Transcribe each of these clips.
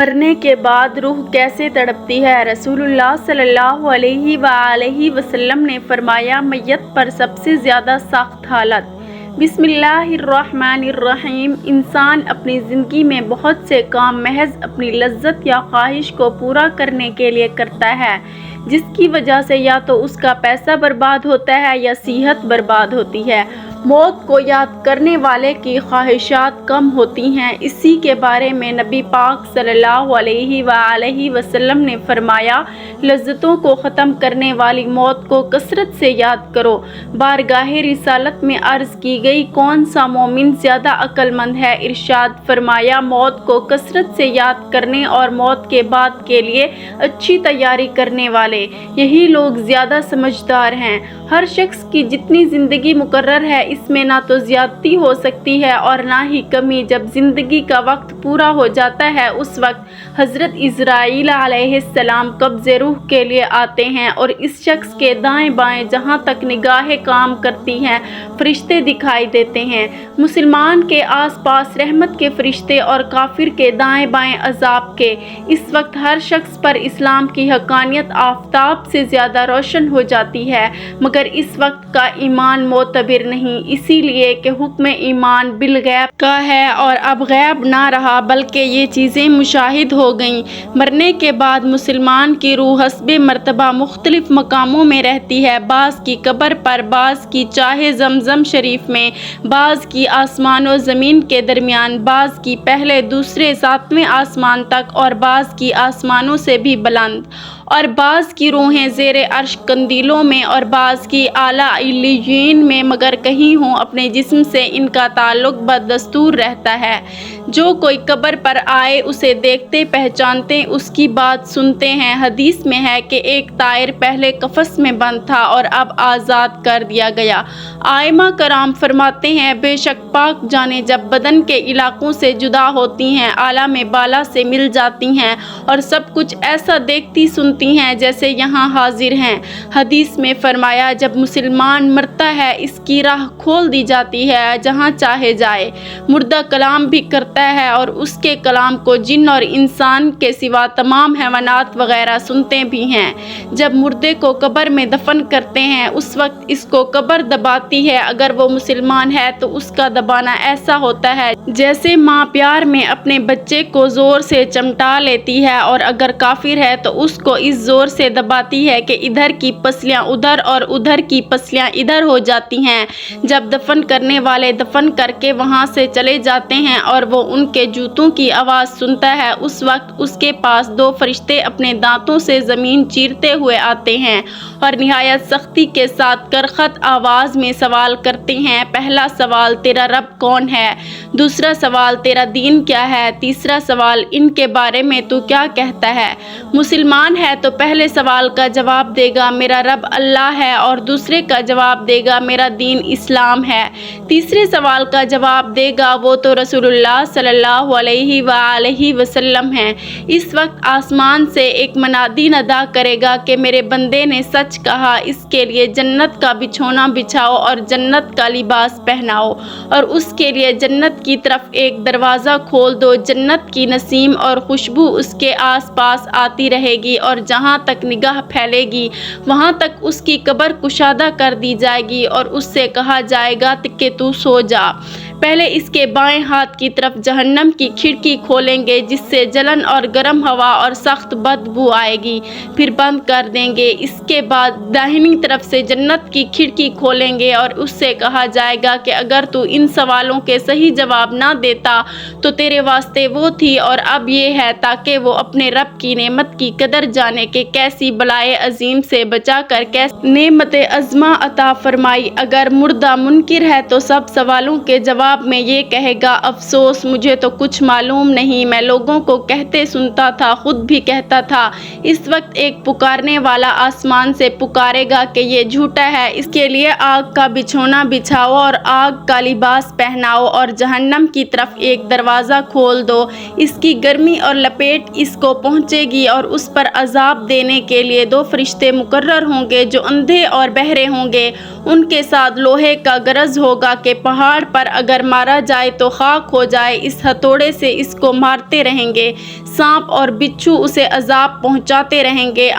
مرنے کے بعد روح کیسے تڑپتی ہے؟ رسول اللہ صلی اللہ علیہ وآلہ وسلم نے فرمایا، میت پر سب سے زیادہ سخت حالت۔ بسم اللہ الرحمن الرحیم۔ انسان اپنی زندگی میں بہت سے کام محض اپنی لذت یا خواہش کو پورا کرنے کے لیے کرتا ہے، جس کی وجہ سے یا تو اس کا پیسہ برباد ہوتا ہے یا صحت برباد ہوتی ہے۔ موت کو یاد کرنے والے کی خواہشات کم ہوتی ہیں۔ اسی کے بارے میں نبی پاک صلی اللہ علیہ وآلہ وسلم نے فرمایا، لذتوں کو ختم کرنے والی موت کو کثرت سے یاد کرو۔ بارگاہ رسالت میں عرض کی گئی، کون سا مومن زیادہ عقل مند ہے؟ ارشاد فرمایا، موت کو کثرت سے یاد کرنے اور موت کے بعد کے لیے اچھی تیاری کرنے والے۔ یہی لوگ زیادہ سمجھدار ہیں۔ ہر شخص کی جتنی زندگی مقرر ہے، اس میں نہ تو زیادتی ہو سکتی ہے اور نہ ہی کمی۔ جب زندگی کا وقت پورا ہو جاتا ہے، اس وقت حضرت عزرائیل علیہ السلام قبض روح کے لیے آتے ہیں اور اس شخص کے دائیں بائیں جہاں تک نگاہیں کام کرتی ہیں فرشتے دکھائی دیتے ہیں۔ مسلمان کے آس پاس رحمت کے فرشتے اور کافر کے دائیں بائیں عذاب کے۔ اس وقت ہر شخص پر اسلام کی حقانیت آفتاب سے زیادہ روشن ہو جاتی ہے، مگر اس وقت کا ایمان معتبر نہیں، اسی لیے کہ حکم ایمان بالغیب کا ہے اور اب غیب نہ رہا بلکہ یہ چیزیں مشاہد ہو گئیں۔ مرنے کے بعد مسلمان کی روح حسب مرتبہ مختلف مقاموں میں رہتی ہے، بعض کی قبر پر، بعض کی چاہے زمزم شریف میں، بعض کی آسمان و زمین کے درمیان، بعض کی پہلے دوسرے ساتویں آسمان تک اور بعض کی آسمانوں سے بھی بلند، اور بعض کی روحیں زیر عرش قندیلوں میں اور بعض کی اعلیٰ علیین میں، مگر کہیں ہوں اپنے جسم سے ان کا تعلق بدستور رہتا ہے۔ جو کوئی قبر پر آئے اسے دیکھتے پہچانتے، اس کی بات سنتے ہیں۔ حدیث میں ہے کہ ایک طائر پہلے قفس میں بند تھا اور اب آزاد کر دیا گیا۔ ائمہ کرام فرماتے ہیں، بے شک پاک جانیں جب بدن کے علاقوں سے جدا ہوتی ہیں، عالم بالا سے مل جاتی ہیں اور سب کچھ ایسا دیکھتی سنتی ہیں جیسے یہاں حاضر ہیں۔ حدیث میں فرمایا، جب مسلمان مرتا ہے اس کی راہ کھول دی جاتی ہے جہاں چاہے جائے۔ مردہ کلام بھی کرتا ہے اور اس کے کلام کو جن اور انسان کے سوا تمام حیوانات وغیرہ سنتے بھی ہیں۔ جب مردے کو قبر میں دفن کرتے ہیں اس وقت اس کو قبر دباتی ہے۔ اگر وہ مسلمان ہے تو اس کا دبانا ایسا ہوتا ہے جیسے ماں پیار میں اپنے بچے کو زور سے چمٹا لیتی ہے، اور اگر کافر ہے تو اس کو اس زور سے دباتی ہے کہ ادھر کی پسلیاں ادھر اور ادھر کی پسلیاں ادھر ہو جاتی ہیں۔ جب دفن کرنے والے دفن کر کے وہاں سے چلے جاتے ہیں اور وہ ان کے جوتوں کی آواز سنتا ہے، اس وقت اس کے پاس دو فرشتے اپنے دانتوں سے زمین چیرتے ہوئے آتے ہیں اور نہایت سختی کے ساتھ کرخت آواز میں سوال کرتے ہیں۔ پہلا سوال، تیرا رب کون ہے؟ دوسرا سوال، تیرا دین کیا ہے؟ تیسرا سوال، ان کے بارے میں تو کیا کہتا ہے؟ مسلمان ہے تو پہلے سوال کا جواب دے گا، میرا رب اللہ ہے، اور دوسرے کا جواب دے گا، میرا دین اسلام ہے۔ تیسرے سوال کا جواب دے گا، وہ تو رسول اللہ صلی اللہ علیہ وآلہ وسلم ہیں۔ اس وقت آسمان سے ایک منادی ندا کرے گا کہ میرے بندے نے سچ کہا، اس کے لیے جنت کا بچھونا بچھاؤ اور جنت کا لباس پہناؤ، اور اس کے لیے جنت کی طرف ایک دروازہ کھول دو۔ جنت کی نسیم اور خوشبو اس کے آس پاس آتی رہے گی اور جہاں تک نگاہ پھیلے گی وہاں تک اس کی قبر کشادہ کر دی جائے گی اور اس سے کہا جائے گا کہ تو سو جا۔ پہلے اس کے بائیں ہاتھ کی طرف جہنم کی کھڑکی کھولیں گے جس سے جلن اور گرم ہوا اور سخت بدبو آئے گی، پھر بند کر دیں گے۔ اس کے بعد داہنی طرف سے جنت کی کھڑکی کھولیں گے اور اس سے کہا جائے گا کہ اگر تو ان سوالوں کے صحیح جواب نہ دیتا تو تیرے واسطے وہ تھی اور اب یہ ہے، تاکہ وہ اپنے رب کی نعمت کی قدر جانے کہ کیسی بلائے عظیم سے بچا کر کیسی نعمت عظمہ عطا فرمائی۔ اگر مردہ منکر ہے تو سب سوالوں کے جواب میں یہ کہے گا، افسوس، مجھے تو کچھ معلوم نہیں، میں لوگوں کو کہتے سنتا تھا، خود بھی کہتا تھا۔ اس وقت ایک پکارنے والا آسمان سے پکارے گا کہ یہ جھوٹا ہے، اس کے لیے آگ کا بچھونا بچھاؤ اور آگ کا لباس پہناؤ اور جہنم کی طرف ایک دروازہ کھول دو۔ اس کی گرمی اور لپیٹ اس کو پہنچے گی اور اس پر عذاب دینے کے لیے دو فرشتے مقرر ہوں گے جو اندھے اور بہرے ہوں گے۔ ان کے ساتھ لوہے کا گرز ہوگا کہ پہاڑ پر اگر اگر مارا جائے تو خاک ہو جائے، اس ہتھوڑے سے اس کو مارتے رہیں گے، سانپ اور بچھو اسے عذاب پہنچاتے رہیں گے۔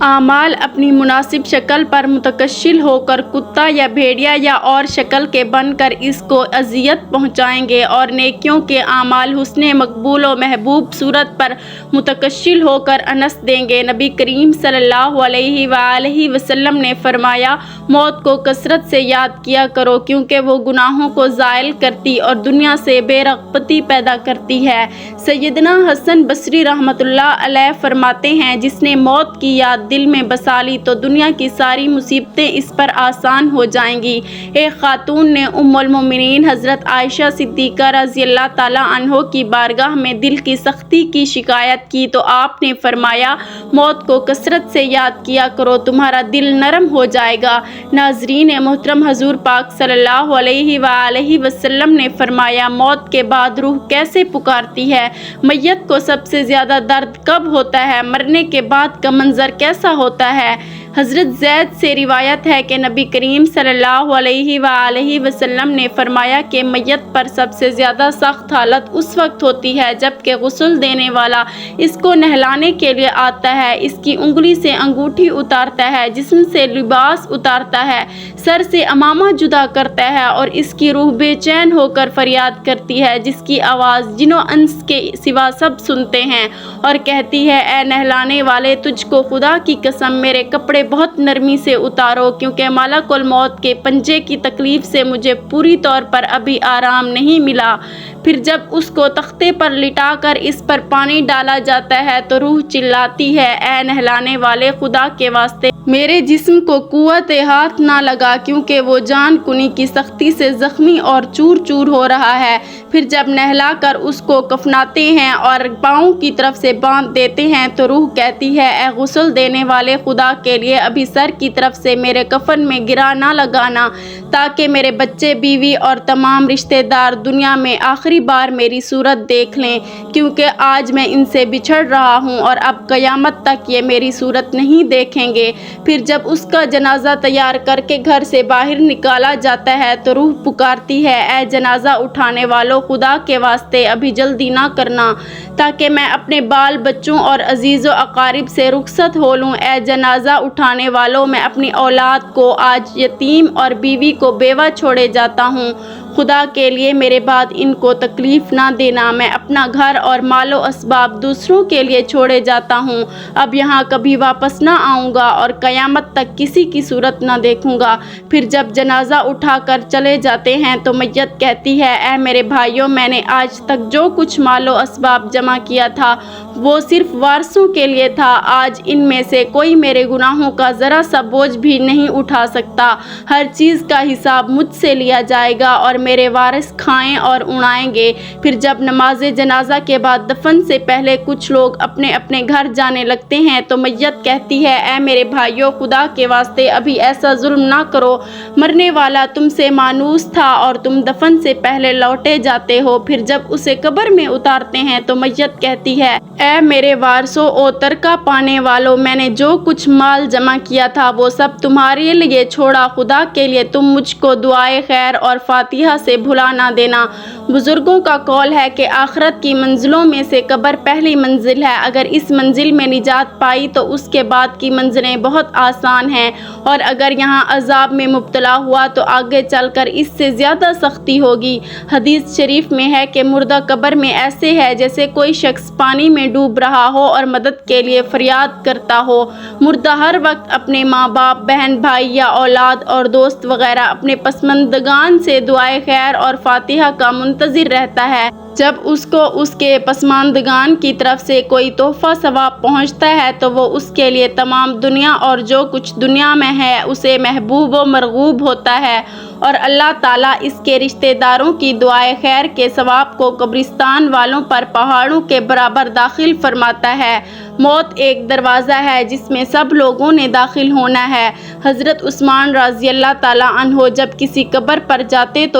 اعمال اپنی مناسب شکل پر متکشل ہو کر کتا یا بھیڑیا یا اور شکل کے بن کر اس کو اذیت پہنچائیں گے، اور نیکیوں کے اعمال حسن مقبول و محبوب صورت پر متکشل ہو کر انس دیں گے۔ نبی کریم صلی اللہ علیہ وآلہ وسلم نے فرمایا، موت کو کثرت سے یاد کیا کرو کیونکہ وہ گناہوں کو زائل کرتی اور دنیا سے بے رغبتی پیدا کرتی ہے۔ سیدنا حسن بصری رحمۃ اللہ علیہ فرماتے ہیں، جس نے موت کی یاد دل میں بسا لی تو دنیا کی ساری مصیبتیں اس پر آسان ہو جائیں گی۔ ایک خاتون نے ام المومنین حضرت عائشہ صدیقہ رضی اللہ تعالیٰ عنہ کی بارگاہ میں دل کی سختی کی شکایت کی تو آپ نے فرمایا، موت کو کثرت سے یاد کیا کرو، تمہارا دل نرم ہو جائے گا۔ ناظرین محترم، حضور پاک صلی اللہ علیہ وآلہ وسلم نے فرمایا، موت کے بعد روح کیسے پکارتی ہے؟ میت کو سب سے زیادہ درد کب ہوتا ہے؟ مرنے کے بعد کا منظر کیسا ہوتا ہے؟ حضرت زید سے روایت ہے کہ نبی کریم صلی اللہ علیہ وآلہ وسلم نے فرمایا کہ میت پر سب سے زیادہ سخت حالت اس وقت ہوتی ہے جب کہ غسل دینے والا اس کو نہلانے کے لیے آتا ہے، اس کی انگلی سے انگوٹھی اتارتا ہے، جسم سے لباس اتارتا ہے، سر سے عمامہ جدا کرتا ہے اور اس کی روح بے چین ہو کر فریاد کرتی ہے، جس کی آواز جن و انس کے سوا سب سنتے ہیں، اور کہتی ہے، اے نہلانے والے، تجھ کو خدا کی قسم میرے کپڑے بہت نرمی سے اتارو کیونکہ ملک الموت کے پنجے کی تکلیف سے مجھے پوری طور پر ابھی آرام نہیں ملا۔ پھر جب اس کو تختے پر لٹا کر اس پر پانی ڈالا جاتا ہے تو روح چلاتی ہے، اے نہلانے والے، خدا کے واسطے میرے جسم کو قوت ہاتھ نہ لگا کیونکہ وہ جان کنی کی سختی سے زخمی اور چور چور ہو رہا ہے۔ پھر جب نہلا کر اس کو کفناتے ہیں اور پاؤں کی طرف سے باندھ دیتے ہیں تو روح کہتی ہے، اے غسل دینے والے، خدا کے لیے ابھی سر کی طرف سے میرے کفن میں گرا نہ لگانا تاکہ میرے بچے، بیوی اور تمام رشتہ دار دنیا میں آخری بار میری صورت دیکھ لیں، کیونکہ آج میں ان سے بچھڑ رہا ہوں اور اب قیامت تک یہ میری صورت نہیں دیکھیں گے۔ پھر جب اس کا جنازہ تیار کر کے گھر سے باہر نکالا جاتا ہے تو روح پکارتی ہے، اے جنازہ اٹھانے والوں، خدا کے واسطے ابھی جلدی نہ کرنا تاکہ میں اپنے بال بچوں اور عزیز و اقارب سے رخصت ہو لوں۔ اے جنازہ اٹھانے والوں، میں اپنی اولاد کو آج یتیم اور بیوی کو بیوہ چھوڑے جاتا ہوں، خدا کے لیے میرے بعد ان کو تکلیف نہ دینا۔ میں اپنا گھر اور مال و اسباب دوسروں کے لیے چھوڑے جاتا ہوں، اب یہاں کبھی واپس نہ آؤں گا اور قیامت تک کسی کی صورت نہ دیکھوں گا۔ پھر جب جنازہ اٹھا کر چلے جاتے ہیں تو میت کہتی ہے، اے میرے بھائیوں، میں نے آج تک جو کچھ مال و اسباب جمع کیا تھا وہ صرف وارثوں کے لیے تھا، آج ان میں سے کوئی میرے گناہوں کا ذرا سا بوجھ بھی نہیں اٹھا سکتا، ہر چیز کا حساب مجھ سے لیا جائے گا اور میرے وارث کھائیں اور اڑائیں گے۔ پھر جب نماز جنازہ کے بعد دفن سے پہلے کچھ لوگ اپنے اپنے گھر جانے لگتے ہیں تو میت کہتی ہے، اے میرے بھائیوں، خدا کے واسطے ابھی ایسا ظلم نہ کرو، مرنے والا تم سے مانوس تھا اور تم دفن سے پہلے لوٹے جاتے ہو۔ پھر جب اسے قبر میں اتارتے ہیں تو میت کہتی ہے، اے میرے وارثوں و ترکہ پانے والوں، میں نے جو کچھ مال جمع کیا تھا وہ سب تمہارے لیے چھوڑا، خدا کے لیے تم مجھ کو دعائے خیر اور فاتحہ سے بھلا نہ دینا۔ بزرگوں کا قول ہے کہ آخرت کی منزلوں میں سے قبر پہلی منزل ہے، اگر اس منزل میں نجات پائی تو اس کے بعد کی منزلیں بہت آسان ہیں، اور اگر یہاں عذاب میں مبتلا ہوا تو آگے چل کر اس سے زیادہ سختی ہوگی۔ حدیث شریف میں ہے کہ مردہ قبر میں ایسے ہے جیسے کوئی شخص پانی میں ڈوب رہا ہو اور مدد کے لیے فریاد کرتا ہو۔ مردہ ہر وقت اپنے ماں باپ، بہن بھائی یا اولاد اور دوست وغیرہ اپنے پسماندگان سے دعائے خیر اور فاتحہ کا منتظر رہتا ہے۔ جب اس کو اس کے پسماندگان کی طرف سے کوئی تحفہ ثواب پہنچتا ہے تو وہ اس کے لیے تمام دنیا اور جو کچھ دنیا میں ہے اسے محبوب و مرغوب ہوتا ہے، اور اللہ تعالیٰ اس کے رشتہ داروں کی دعائے خیر کے ثواب کو قبرستان والوں پر پہاڑوں کے برابر داخل فرماتا ہے۔ موت ایک دروازہ ہے جس میں سب لوگوں نے داخل ہونا ہے۔ حضرت عثمان رضی اللہ تعالیٰ عنہ جب کسی قبر پر جاتے تو